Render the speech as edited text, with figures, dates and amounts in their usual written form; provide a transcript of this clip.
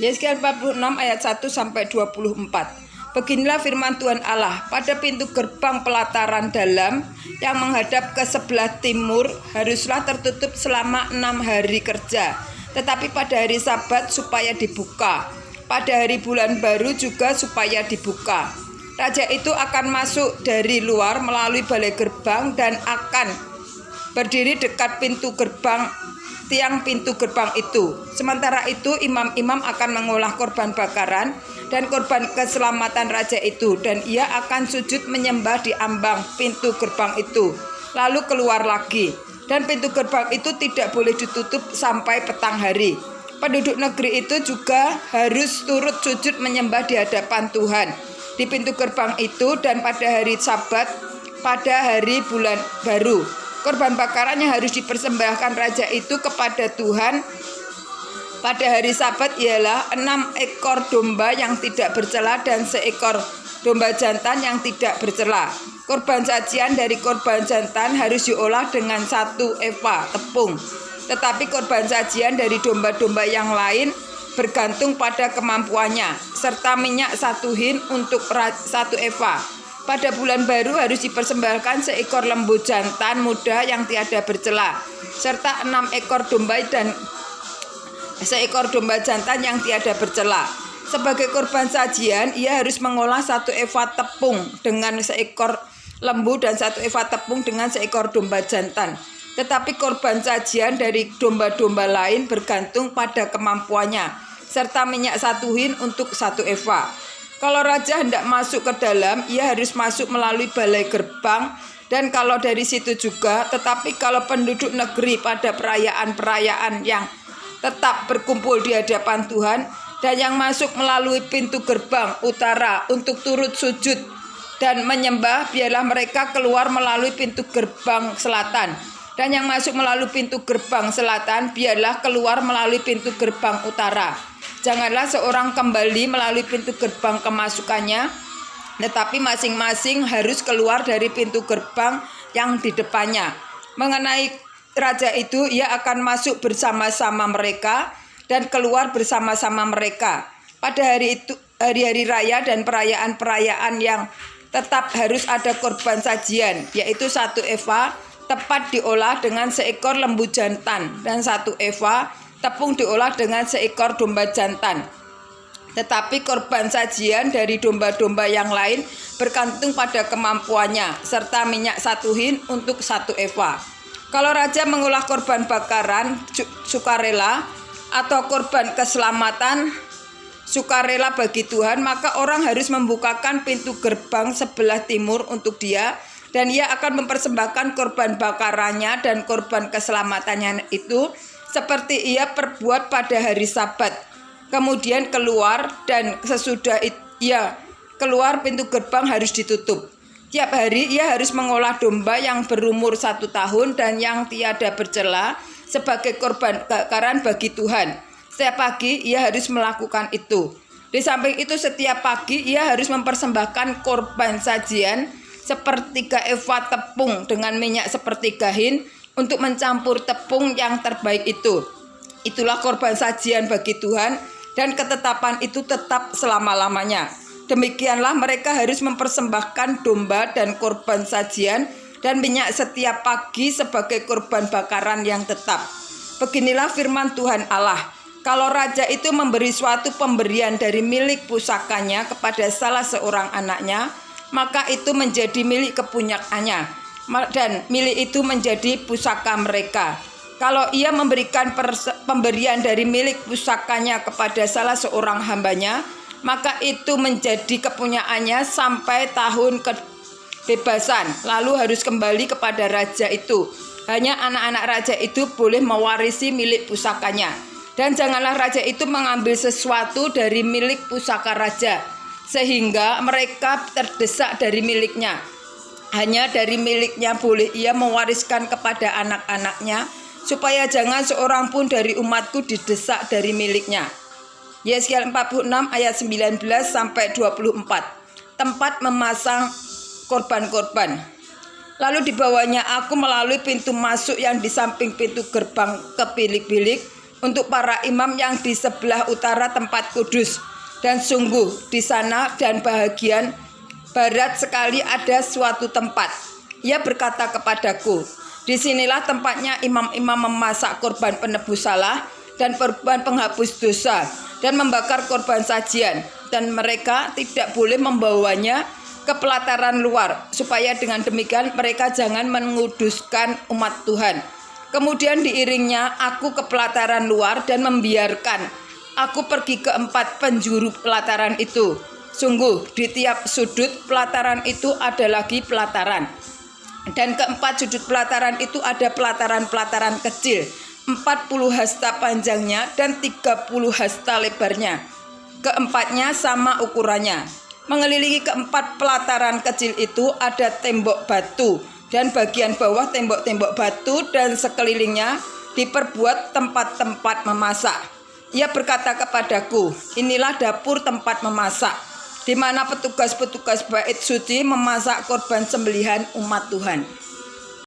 Yesaya 46 ayat 1 sampai 24. Beginilah firman Tuhan Allah, pada pintu gerbang pelataran dalam yang menghadap ke sebelah timur haruslah tertutup selama 6 hari kerja, tetapi pada hari Sabat supaya dibuka, pada hari bulan baru juga supaya dibuka. Raja itu akan masuk dari luar melalui balai gerbang dan akan berdiri dekat pintu gerbang, tiang pintu gerbang itu. Sementara itu imam-imam akan mengolah korban bakaran dan korban keselamatan raja itu, dan ia akan sujud menyembah di ambang pintu gerbang itu, lalu keluar lagi. Dan pintu gerbang itu tidak boleh ditutup sampai petang hari. Penduduk negeri itu juga harus turut sujud menyembah di hadapan Tuhan di pintu gerbang itu, dan pada hari Sabat, pada hari bulan baru. Korban bakaran yang harus dipersembahkan raja itu kepada Tuhan pada hari Sabat ialah 6 ekor domba yang tidak bercela dan 1 ekor domba jantan yang tidak bercela. Korban sajian dari korban jantan harus diolah dengan 1 eva tepung. Tetapi korban sajian dari domba-domba yang lain bergantung pada kemampuannya, serta minyak 1 hin untuk 1 eva. Pada bulan baru harus dipersembahkan 1 ekor lembu jantan muda yang tiada bercela, serta 6 ekor domba dan 1 ekor domba jantan yang tiada bercela. Sebagai korban sajian, ia harus mengolah 1 eva tepung dengan 1 ekor lembu dan 1 eva tepung dengan 1 ekor domba jantan. Tetapi korban sajian dari domba-domba lain bergantung pada kemampuannya, serta minyak 1 hin untuk 1 eva. Kalau raja hendak masuk ke dalam, ia harus masuk melalui balai gerbang, dan kalau dari situ juga. Tetapi kalau penduduk negeri pada perayaan-perayaan yang tetap berkumpul di hadapan Tuhan, dan yang masuk melalui pintu gerbang utara untuk turut sujud dan menyembah, biarlah mereka keluar melalui pintu gerbang selatan. Dan yang masuk melalui pintu gerbang selatan, biarlah keluar melalui pintu gerbang utara. Janganlah seorang kembali melalui pintu gerbang kemasukannya, tetapi masing-masing harus keluar dari pintu gerbang yang di depannya. Mengenai raja itu, ia akan masuk bersama-sama mereka dan keluar bersama-sama mereka. Pada hari itu, hari-hari raya dan perayaan-perayaan yang tetap harus ada korban sajian, yaitu 1 eva tepat diolah dengan 1 ekor lembu jantan, dan 1 eva tepung diolah dengan 1 ekor domba jantan. Tetapi korban sajian dari domba-domba yang lain bergantung pada kemampuannya, serta minyak 1 hin untuk 1 eva. Kalau raja mengolah korban bakaran sukarela atau korban keselamatan sukarela bagi Tuhan, maka orang harus membukakan pintu gerbang sebelah timur untuk dia, dan ia akan mempersembahkan korban bakarannya dan korban keselamatannya itu seperti ia perbuat pada hari Sabat. Kemudian keluar, dan sesudah ia keluar pintu gerbang harus ditutup. Tiap hari ia harus mengolah domba yang berumur 1 tahun dan yang tiada bercela sebagai korban bakaran bagi Tuhan. Setiap pagi ia harus melakukan itu. Di samping itu setiap pagi ia harus mempersembahkan korban sajian 1/3 eva tepung dengan minyak 1/3 hin untuk mencampur tepung yang terbaik itu. Itulah korban sajian bagi Tuhan, dan ketetapan itu tetap selama-lamanya. Demikianlah mereka harus mempersembahkan domba dan korban sajian dan minyak setiap pagi sebagai korban bakaran yang tetap. Beginilah firman Tuhan Allah. Kalau raja itu memberi suatu pemberian dari milik pusakanya kepada salah seorang anaknya, maka itu menjadi milik kepunyaannya, dan milik itu menjadi pusaka mereka. Kalau ia memberikan pemberian dari milik pusakanya kepada salah seorang hambanya, maka itu menjadi kepunyaannya sampai tahun kebebasan, lalu harus kembali kepada raja itu. Hanya anak-anak raja itu boleh mewarisi milik pusakanya. Dan janganlah raja itu mengambil sesuatu dari milik pusaka raja, sehingga mereka terdesak dari miliknya. Hanya dari miliknya boleh ia mewariskan kepada anak-anaknya, supaya jangan seorang pun dari umatku didesak dari miliknya. Yesaya 46 ayat 19 sampai 24. Tempat memasang korban-korban. Lalu dibawanya aku melalui pintu masuk yang di samping pintu gerbang ke bilik-bilik, untuk para imam yang di sebelah utara tempat kudus. Dan sungguh di sana dan bahagian barat sekali ada suatu tempat. Ia berkata kepadaku, disinilah tempatnya imam-imam memasak korban penebus salah dan korban penghapus dosa dan membakar korban sajian. Dan mereka tidak boleh membawanya ke pelataran luar, supaya dengan demikian mereka jangan menguduskan umat Tuhan. Kemudian diiringnya aku ke pelataran luar dan membiarkan aku pergi ke 4 penjuru pelataran itu. Sungguh di tiap sudut pelataran itu ada lagi pelataran. Dan keempat sudut pelataran itu ada pelataran-pelataran kecil, 40 hasta panjangnya dan 30 hasta lebarnya. Keempatnya sama ukurannya. Mengelilingi keempat pelataran kecil itu ada tembok batu, dan bagian bawah tembok-tembok batu dan sekelilingnya diperbuat tempat-tempat memasak. Ia berkata kepadaku, inilah dapur tempat memasak, di mana petugas-petugas bait suci memasak korban sembelihan umat Tuhan.